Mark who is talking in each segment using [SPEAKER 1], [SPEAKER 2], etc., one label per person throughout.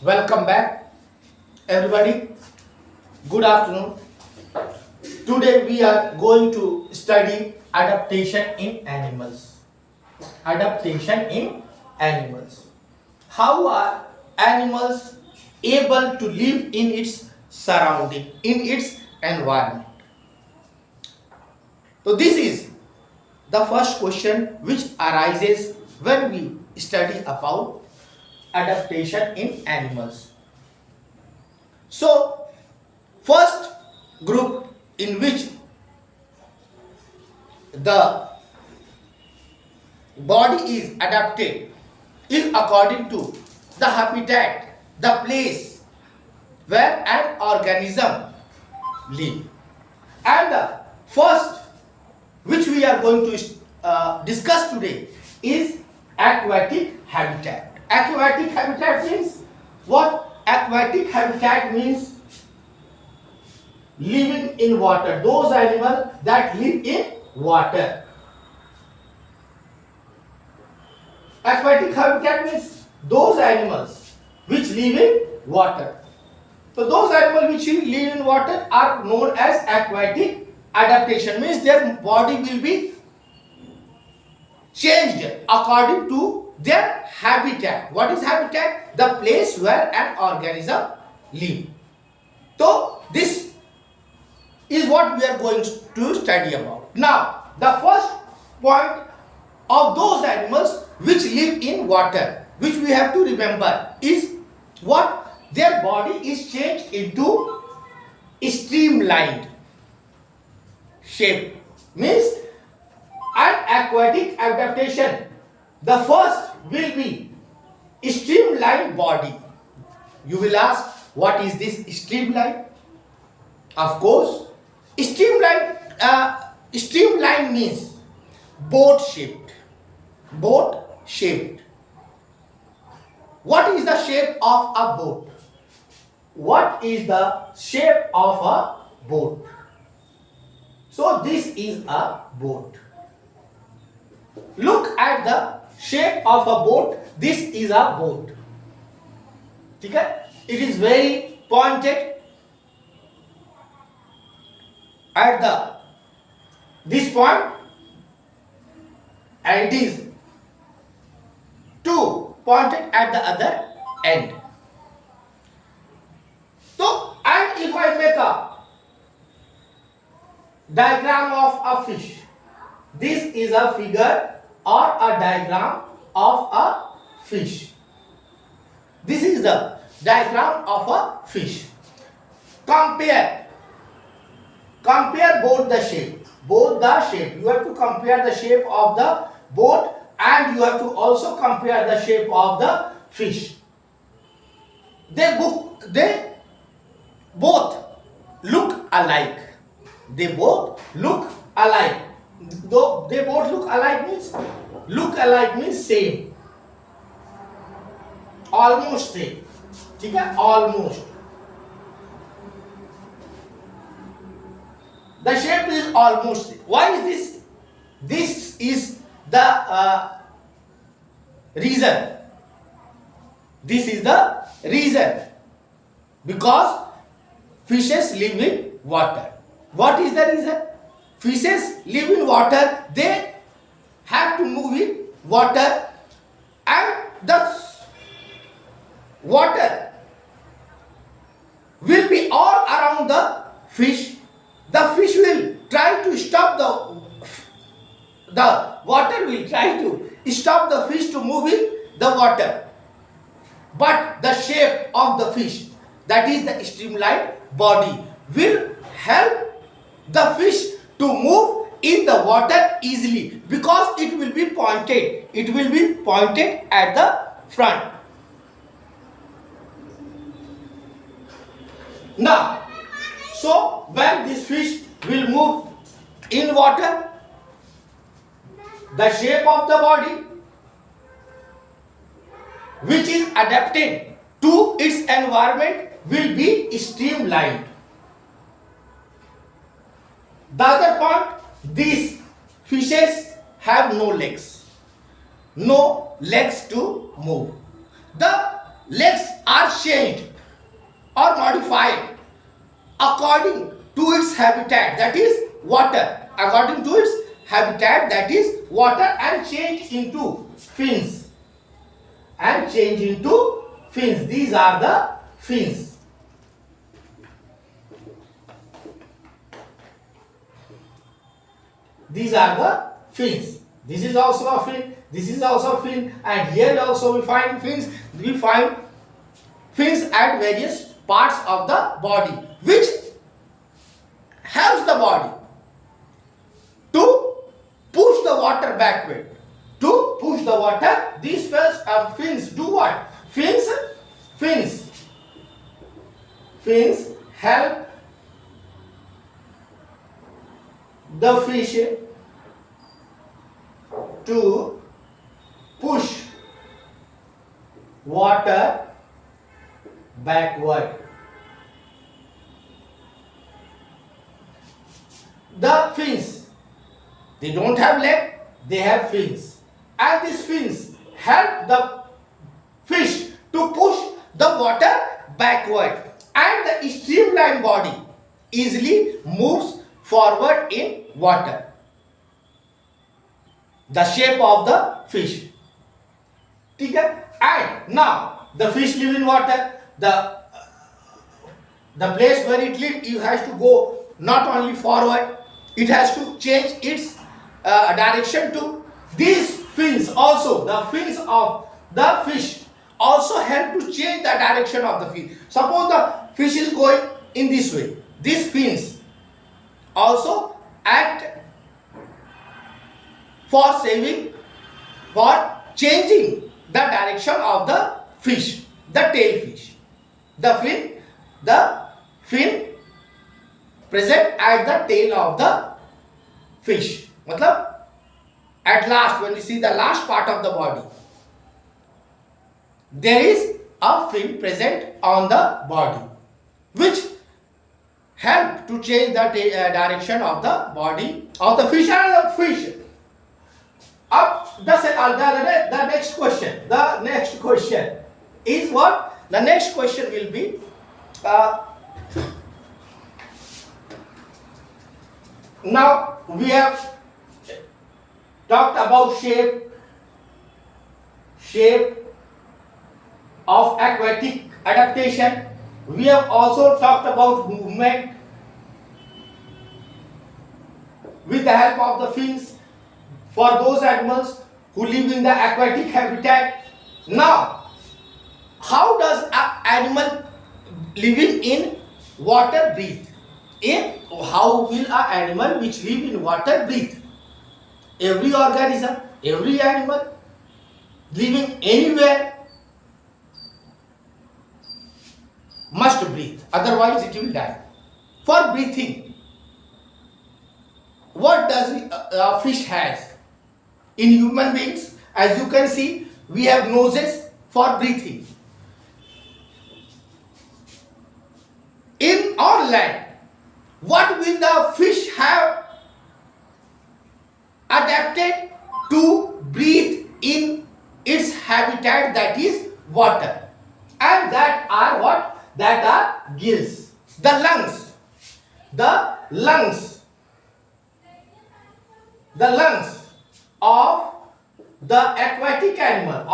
[SPEAKER 1] Welcome back, everybody. Good afternoon. Today we are going to study adaptation in animals. Adaptation in animals. How are animals able to live in its surrounding, in its environment? So this is the first question which arises when we study about adaptation in animals. So, first group in which the body is adapted is according to the habitat, the place where an organism lives. And the first which we are going to discuss today is aquatic habitat. Aquatic habitat means what? Aquatic habitat means living in water. Those animals that live in water. Aquatic habitat means those animals which live in water. So those animals which live in water are known as aquatic adaptation. Means their body will be changed according to their habitat. What is habitat? The place where an organism lives. So this is what we are going to study about. Now, the first point of those animals which live in water, which we have to remember, is what? Their body is changed into streamlined shape. Means an aquatic adaptation, the first will be streamlined body. You will ask, what is this streamline? Of course, streamline means boat shaped. Boat shaped. What is the shape of a boat? What is the shape of a boat? So this is a boat. Look at the shape of a boat. This is a boat. Okay? It is very pointed at this point, and it is two pointed at the other end. So, and if I make a diagram of a fish, this is a figure or a diagram of a fish. This is the diagram of a fish. Compare both the shape. You have to compare the shape of the boat and you have to also compare the shape of the fish. They both look alike. They both look alike. Though they both look alike means same. Almost same. Okay? Almost. The shape is almost same. Why is this? This is the reason. This is the reason. Because fishes live in water. What is the reason? Fishes live in water. They have to move in water, and the water will be all around the fish. The fish will try to stop the water will try to stop the fish to move in the water. But the shape of the fish, that is the streamlined body, will help the fish to move in the water easily because it will be pointed. It will be pointed at the front. Now, so when this fish will move in water, the shape of the body which is adapted to its environment will be streamlined. The other part, these fishes have no legs. No legs to move. The legs are changed or modified according to its habitat, that is water. According to its habitat, that is water, and change into fins. And change into fins. These are the fins. These are the fins. This is also a fin. This is also a fin. And here also we find fins. We find fins at various parts of the body, which helps the body to push the water backward. To push the water, these fins do what? Fins help the fish to push water backward. The fins, they don't have leg, they have fins, and these fins help the fish to push the water backward, and the streamlined body easily moves forward in water. The shape of the fish. Okay? And now the fish live in water. The place where it lives, it has to go not only forward, it has to change its direction too. These fins also, the fins of the fish also help to change the direction of the fish. Suppose the fish is going in this way. These fins also act for saving, for changing the direction of the fish, the tail fish. The fin present at the tail of the fish. Matlab, at last, when we see the last part of the body, there is a fin present on the body, which help to change the direction of the body of the fish and the fish. Up the next question. The next question is what? The next question will be now we have talked about shape of aquatic adaptation. We have also talked about movement with the help of the fins for those animals who live in the aquatic habitat. Now, how does an animal living in water breathe? How will an animal which live in water breathe? Every organism, every animal living anywhere must breathe, otherwise it will die. For breathing, what does a fish has? In human beings, as you can see, we have noses for breathing. In our land, what will the fish have adapted to breathe in its habitat, that is water? And that are what? That are gills. The lungs. The lungs of the aquatic animal,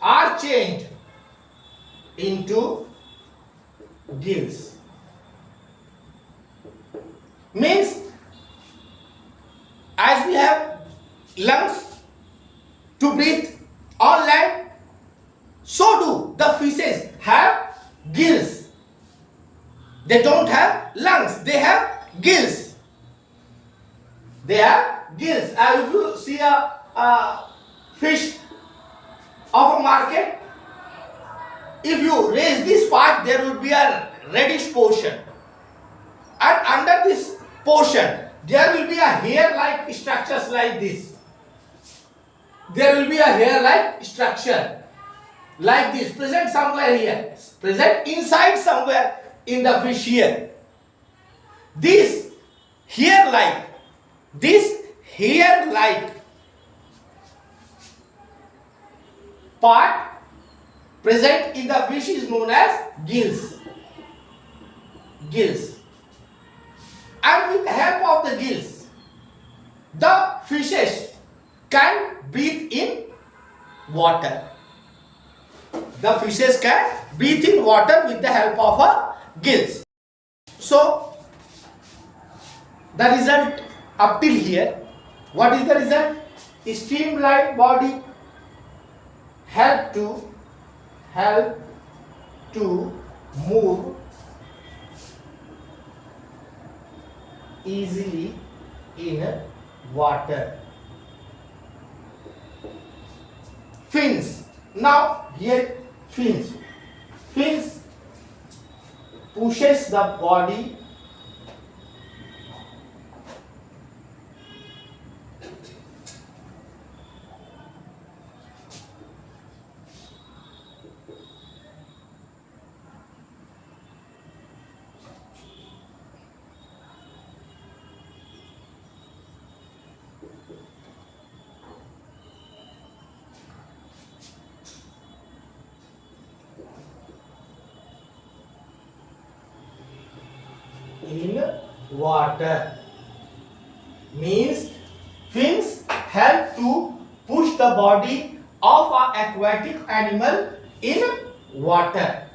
[SPEAKER 1] are changed into gills. Means, as we have lungs to breathe on land, so do the fishes have gills. They don't have lungs, they have gills. They have gills. If you see a fish of a market, if you raise this part, there will be a reddish portion, and under this portion there will be a hair-like structures like this. There will be a hair-like structure, like this, present somewhere here, present inside somewhere in the fish here. This here like, this here like part present in the fish is known as gills. Gills. And with the help of the gills, the fishes can breathe in water. The fishes can breathe in water with the help of a gills. So, the result up till here, what is the result? Streamlined body help to move easily in water. Fins. Now here fins. Fins pushes the body in water. Means fins help to push the body of an aquatic animal in water.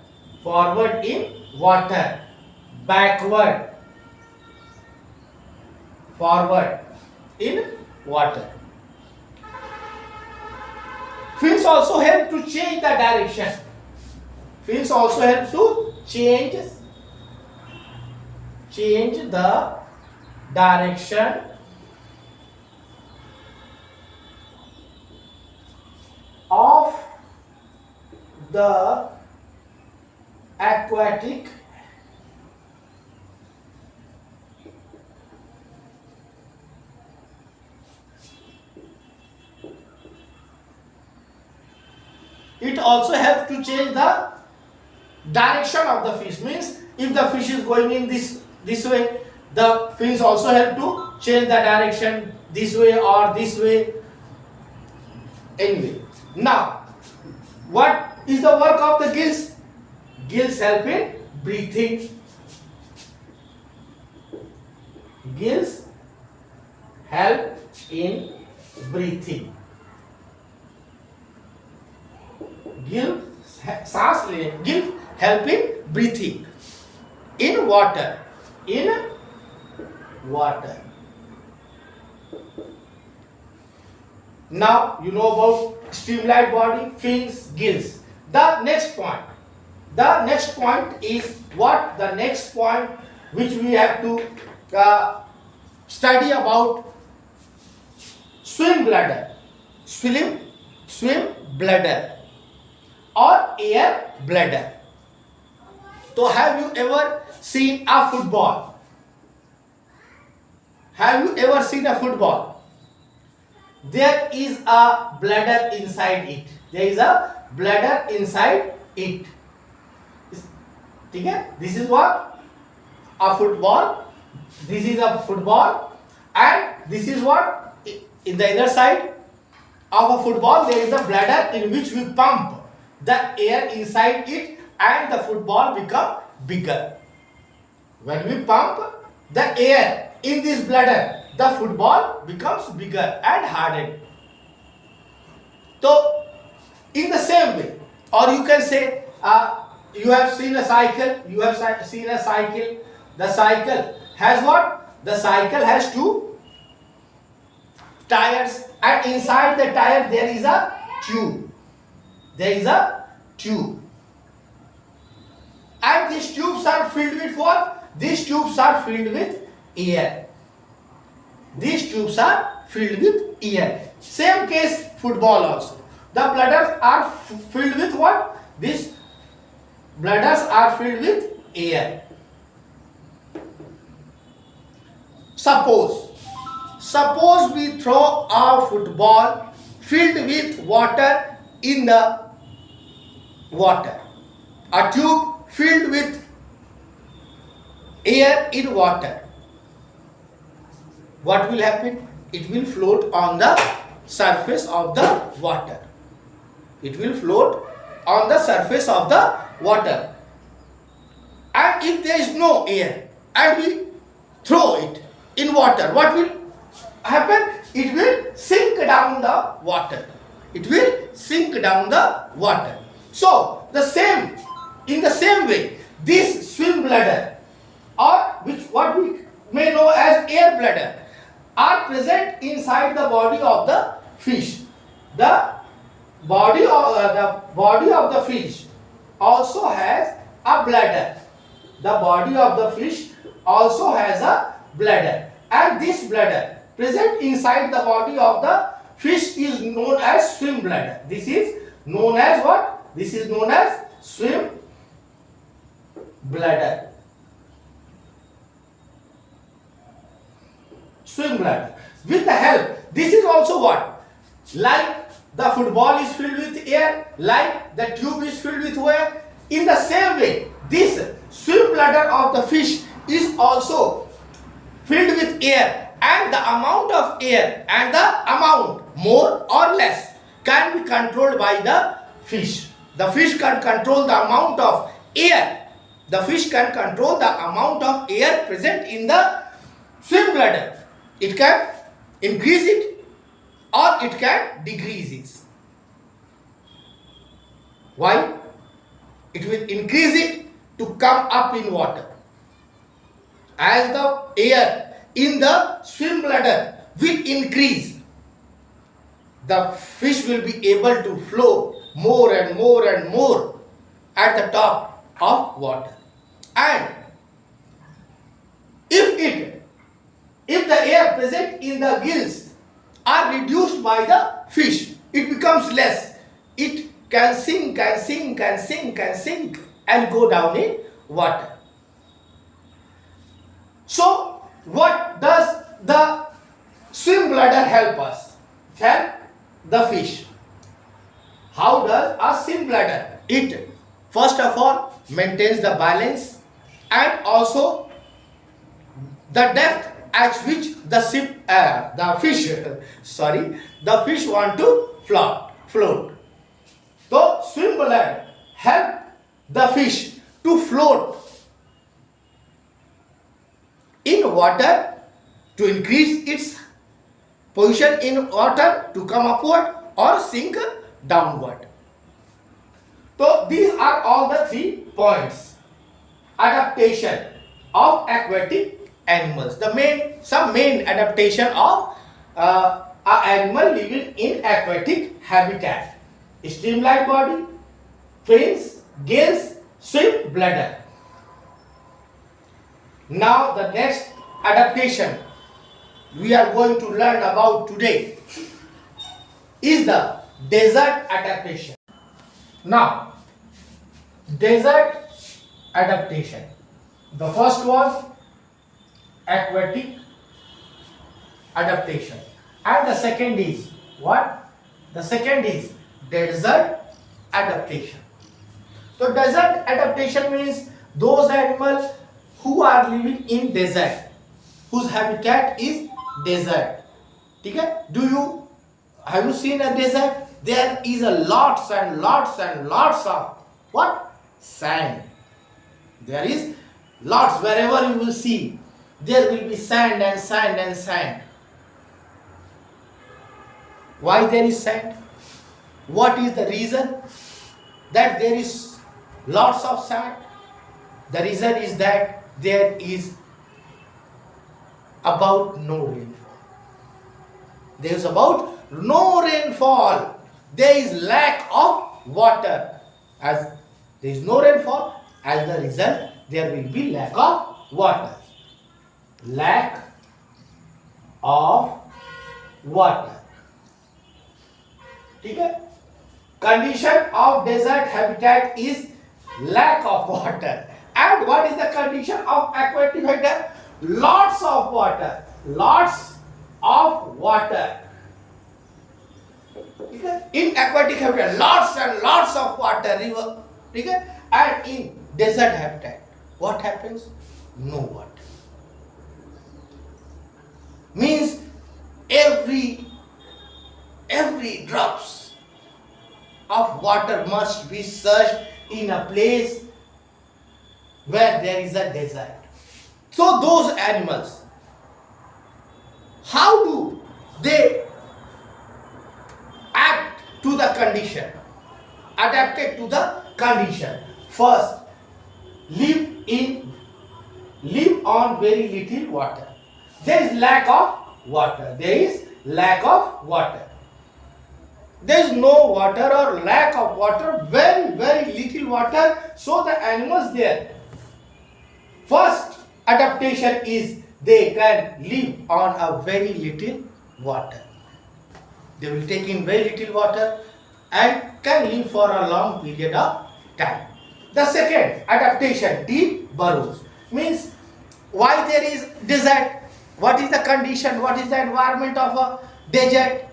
[SPEAKER 1] Forward in water. Backward. Forward in water. Fins also help to change the direction. Fins also help to change the direction of the aquatic it also helps to change the direction of the fish. Means if the fish is going in this way, the fins also help to change the direction this way or this way. Anyway, now what is the work of the gills? Gills help in breathing. Gills help in breathing. Gills help in breathing in water. In water. Now you know about streamlined body, fins, gills. The next point is what? The next point which we have to study about swim bladder. Swim bladder or air bladder. So have you ever seen a football? Have you ever seen a football? There is a bladder inside it. There is a bladder inside it. Okay? This is what? A football. This is a football. And this is what? In the inner side of a football, there is a bladder in which we pump the air inside it and the football become bigger. When we pump the air in this bladder, the football becomes bigger and hardened. So, in the same way, or you can say, you have seen a cycle. You have seen a cycle. The cycle has what? The cycle has two tires, and inside the tire there is a tube. There is a tube. And these tubes are filled with what? These tubes are filled with air. These tubes are filled with air. Same case football also. The bladders are filled with what? These bladders are filled with air. Suppose we throw a football filled with water in the water. A tube filled with air in water. What will happen? It will float on the surface of the water. It will float on the surface of the water. And if there is no air and we throw it in water, what will happen? It will sink down the water. It will sink down the water. So, in the same way, this swim bladder, or what we may know as air bladder, are present inside the body of the fish. The body of the fish also has a bladder. The body of the fish also has a bladder, and this bladder present inside the body of the fish is known as swim bladder. This is known as what? This is known as swim bladder. Swim bladder. With the help, this is also what? Like the football is filled with air, like the tube is filled with air. In the same way, this swim bladder of the fish is also filled with air, and the amount of air and the amount more or less can be controlled by the fish. The fish can control the amount of air. The fish can control the amount of air present in the swim bladder. It can increase it or it can decrease it. Why? It will increase it to come up in water. As the air in the swim bladder will increase, the fish will be able to flow more and more and more at the top of water. And if the air present in the gills are reduced by the fish, it becomes less. It can sink and go down in water. So, what does the swim bladder help us? Help the fish. How does a swim bladder? It first of all maintains the balance and also the depth at which the fish want to float. So swim bladder help the fish to float in water, to increase its position in water, to come upward or sink downward. So these are all the 3 points. Adaptation of aquatic animals. Some main adaptation of an animal living in aquatic habitat. Streamlined body, fins, gills, swim bladder. Now the next adaptation we are going to learn about today is the desert adaptation. Now, desert adaptation. The first was aquatic adaptation, and the second is what? The second is desert adaptation. So desert adaptation means those animals who are living in desert, whose habitat is desert. Okay? Have you seen a desert? There is a lots and lots and lots of what? Sand. There is lots. Wherever you will see, there will be sand and sand and sand. Why there is sand? What is the reason that there is lots of sand? The reason is that there is about no rainfall. There is about no rainfall. There is lack of water. As there is no rainfall, as the result, there will be lack of water. Lack of water. Okay? Condition of desert habitat is lack of water. And what is the condition of aquatic habitat? Lots of water. Lots of water. In aquatic habitat, lots and lots of water, Okay? And in desert habitat, what happens? No water. Means every drops of water must be searched in a place where there is a desert. So those animals, how do they act to the condition, adapted to the condition? First, live on very little water. There is lack of water. There is lack of water. There is no water or lack of water, very little water. So the animals there, first adaptation is they can live on a very little water. They will take in very little water and can live for a long period of time. The second adaptation, deep burrows, means why there is desert, what is the condition, what is the environment of a desert.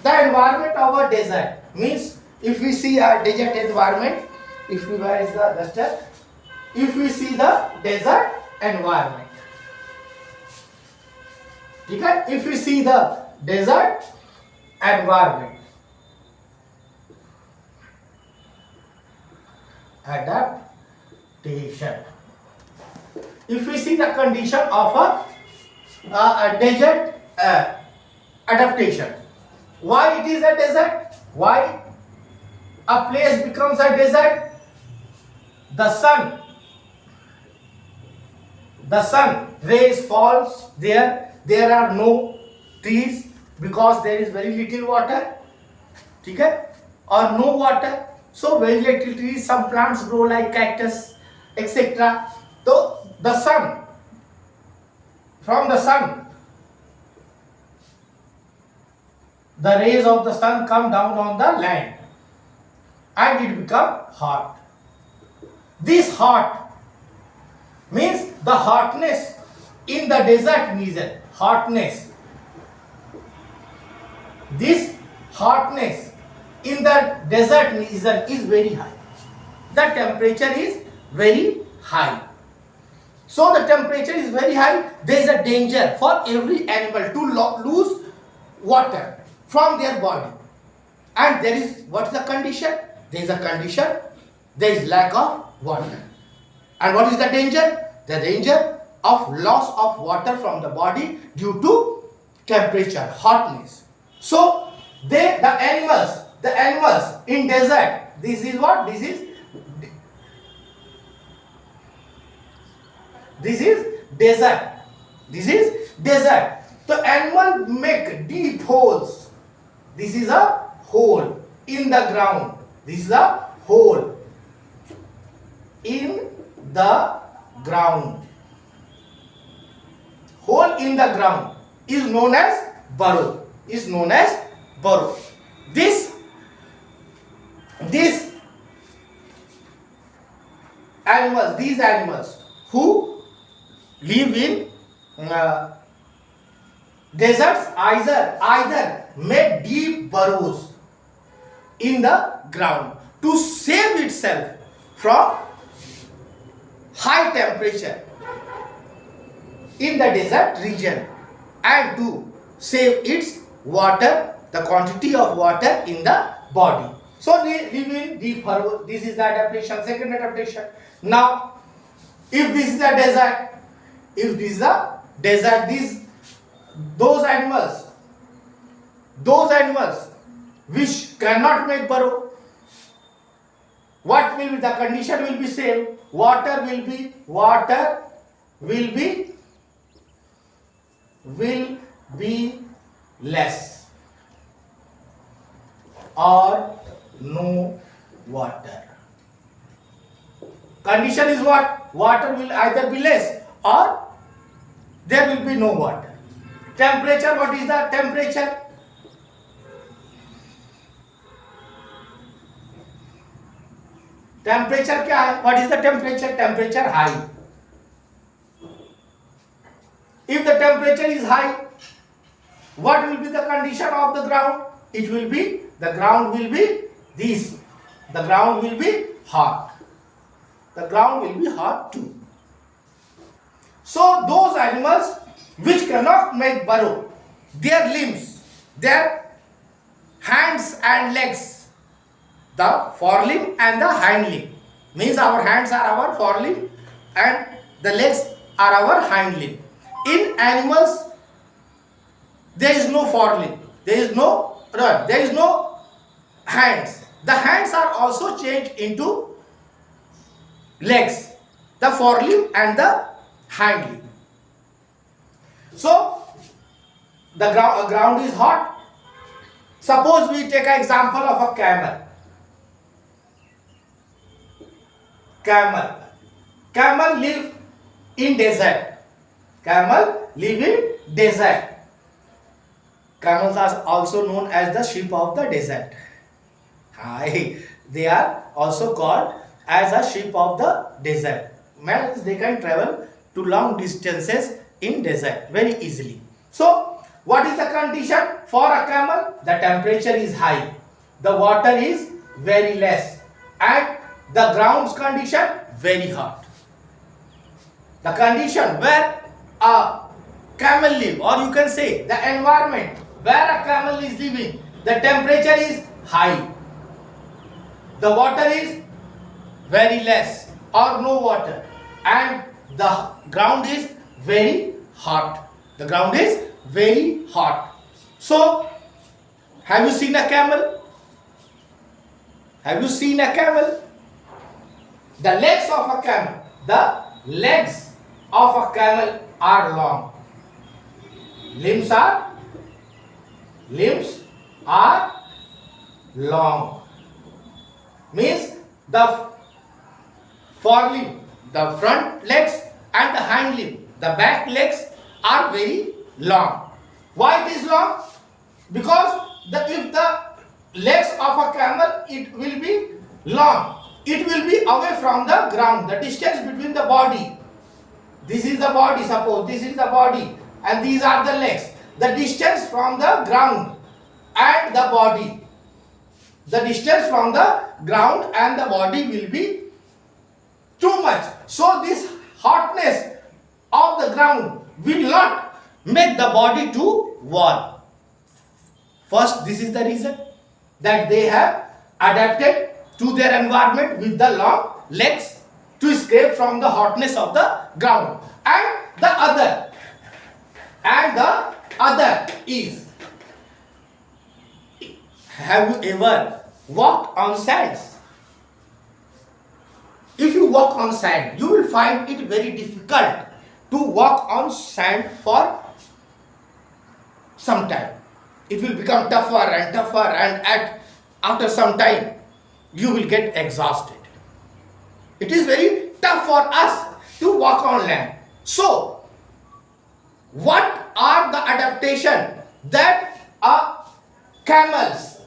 [SPEAKER 1] The environment of a desert means, if we see a desert environment, if we where is the duster, if we see the desert environment, okay? If we see the desert environment, adaptation. If we see the condition of a desert adaptation, why it is a desert? Why a place becomes a desert? The sun rays falls there. There are no trees because there is very little water, okay? Or no water. So very little trees. Some plants grow like cactus, etc. So the sun, from the sun, the rays of the sun come down on the land and it become hot. This hot means the hotness in the desert region. Hotness. This hotness in the desert region is very high. The temperature is very high. So the temperature is very high. There is a danger for every animal to lose water from their body. And there is, what is the condition? There is a condition, there is lack of water. And what is the danger? The danger of loss of water from the body due to temperature, hotness. So the animals in desert, this is what? This is desert. This is desert. The animal make deep holes. This is a hole in the ground. This is a hole in the ground. Hole in the ground is known as burrow. Is known as burrow. These animals who live in deserts either make deep burrows in the ground to save itself from high temperature in the desert region and to save its water, the quantity of water in the body. So they live in deep burrows. This is the adaptation, second adaptation. Now, if this is a desert, those animals which cannot make burrow, what will be the condition? Will be same. Water will be less or no water. Condition is what? Water will either be less or there will be no water. Temperature, what is the temperature? Temperature क्या है? What is the temperature? Temperature high. If the temperature is high, what will be the condition of the ground? The ground will be this. The ground will be hot. The ground will be hot too. So those animals which cannot make burrow, their limbs, their hands and legs, the forelimb and the hind limb, means our hands are our forelimb and the legs are our hind limb. In animals, there is no forelimb, there is no hands. The hands are also changed into legs, the forelimb and the hind limb. So the ground is hot. Suppose we take an example of a camel. Camel live in desert. Camel live in desert. Camels are also known as the sheep of the desert. They are also called as a sheep of the desert. Means they can travel to long distances in desert very easily. So, what is the condition for a camel? The temperature is high, the water is very less, and the ground's condition very hot. The condition where a camel live, or you can say the environment where a camel is living, the temperature is high, the water is very less or no water, and the ground is very hot. The ground is very hot. So, have you seen a camel? Have you seen a camel? The legs of a camel, the legs of a camel are long. Limbs are long. Means the forelimb, the front legs and the hind limb, the back legs are very long. Why it is long? Because if the legs of a camel, it will be long. It will be away from the ground. The distance between the body. This is the body, suppose. This is the body. And these are the legs. The distance from the ground and the body. The distance from the ground and the body will be too much. So this hotness of the ground will not make the body to warm. First, this is the reason that they have adapted to their environment with the long legs to escape from the hotness of the ground. And the other is, have you ever walked on sands? If you walk on sand, you will find it very difficult to walk on sand for some time. It will become tougher and tougher, and after some time you will get exhausted. It is very tough for us to walk on land. So, what are the adaptation that camels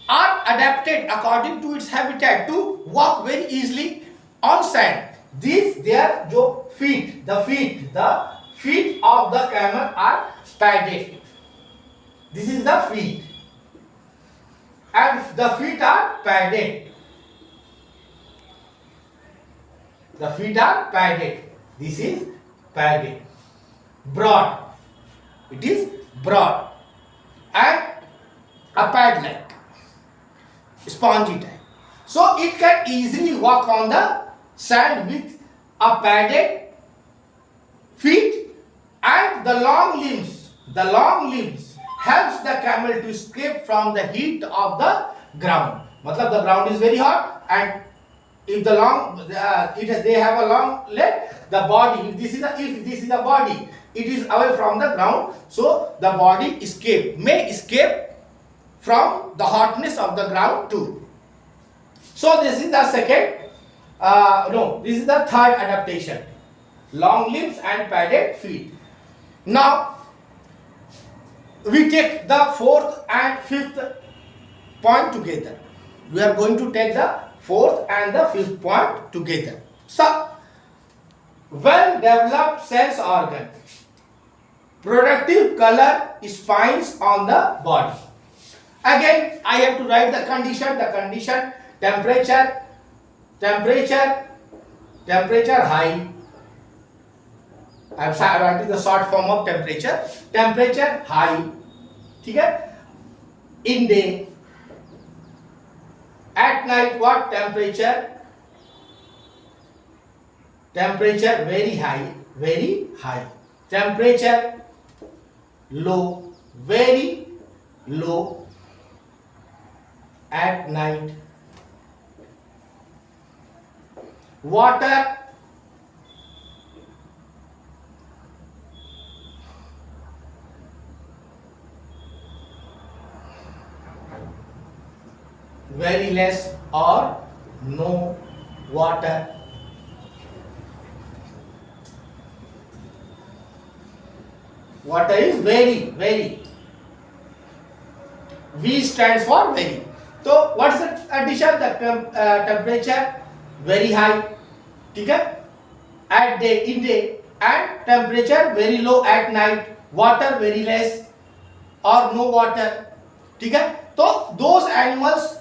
[SPEAKER 1] are adapted according to its habitat to walk very easily on sand? Their feet, the feet of the camel are padded. This is the feet, and the feet are padded. The feet are padded. This is padded. Broad. It is broad. And a pad like. Spongy type. So it can easily walk on the sand with a padded feet, and the long limbs. The long limbs helps the camel to escape from the heat of the ground. Matlab the ground is very hot, and if they have a long leg, the body, if this is the body, it is away from the ground, so the body may escape from the hotness of the ground too. So this is the this is the third adaptation. Long limbs and padded feet. Now we take the fourth and fifth point together. We are going to take the fourth and the fifth point together. So, well-developed sense organ, productive color spines on the body. Again, I have to write the condition. The condition temperature, temperature, temperature high. I am writing the short form of temperature. Temperature high. ठीक है? In day. At night what temperature? Temperature very high, very high. Temperature low, very low. At night. Water very less or no water. Water is very, very. V stands for very. So what is the addition? The temperature very high, ठीक है? At day, in day, and temperature very low at night. Water very less or no water, ठीक है? So those animals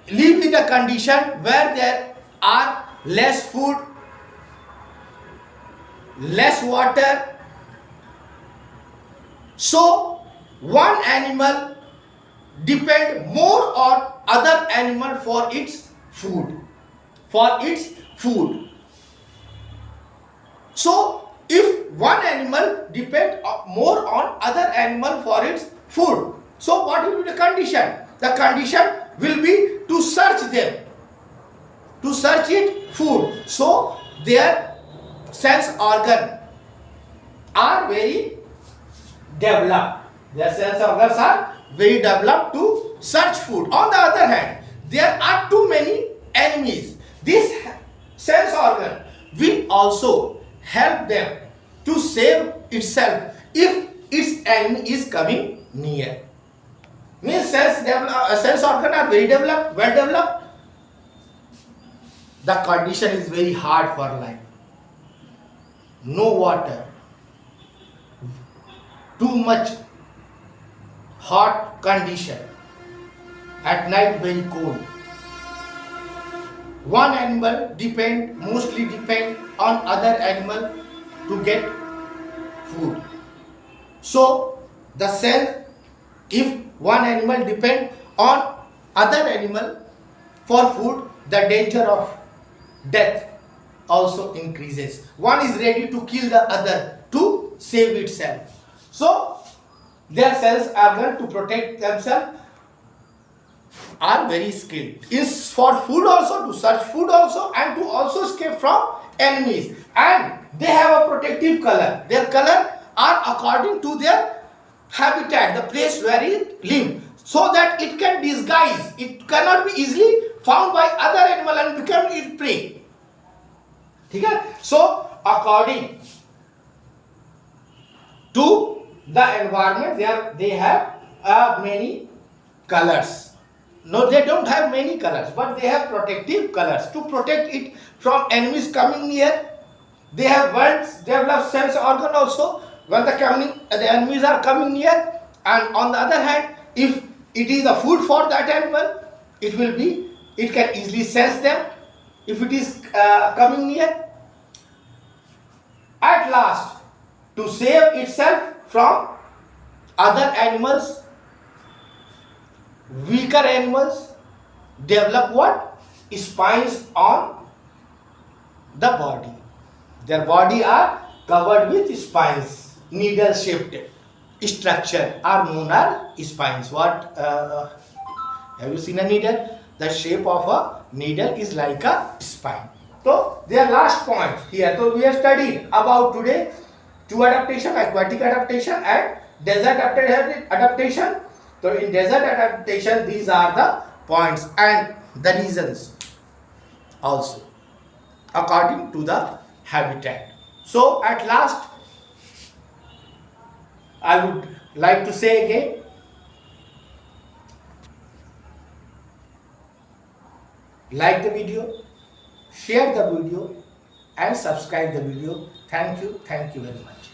[SPEAKER 1] live in a condition where there are less food, less water. So one animal depend more on other animal for its food, So if one animal depend more on other animal for its food, so what will be the condition? The condition will be to search them, to search it food. So their sense organ are very developed. Their sense organs are very developed to search food. On the other hand, there are too many enemies. This sense organ will also help them to save itself if its enemy is coming near. Means sense organ are very developed, well developed. The condition is very hard for life. No water, too much hot condition, at night very cold. One animal mostly depend on other animal to get food. So the cell, if one animal depend on other animal for food, the danger of death also increases. One is ready to kill the other to save itself. So their cells organ to protect themselves are very skilled. Is for food also, to search food also, and to also escape from enemies. And they have a protective color. Their color are according to their habitat, the place where it lives, so that it can disguise. It cannot be easily found by other animal and become its prey. Okay? So according to the environment, they have many colors. No, they don't have many colors, but they have protective colors to protect it from enemies coming near. They have well developed sense organ also when the enemies are coming near. And on the other hand, if it is a food for that animal, it can easily sense them if it is coming near. At last, to save itself from other animals, weaker animals develop what? Spines on the body. Their body are covered with spines. Needle shaped structure are known as spines. What? Have you seen a needle? The shape of a needle is like a spine. So their last point here. So we have studied about today two adaptation: aquatic adaptation and desert adaptation. So in desert adaptation, these are the points and the reasons also according to the habitat. So at last, I would like to say again, like the video, share the video and subscribe the video. Thank you very much.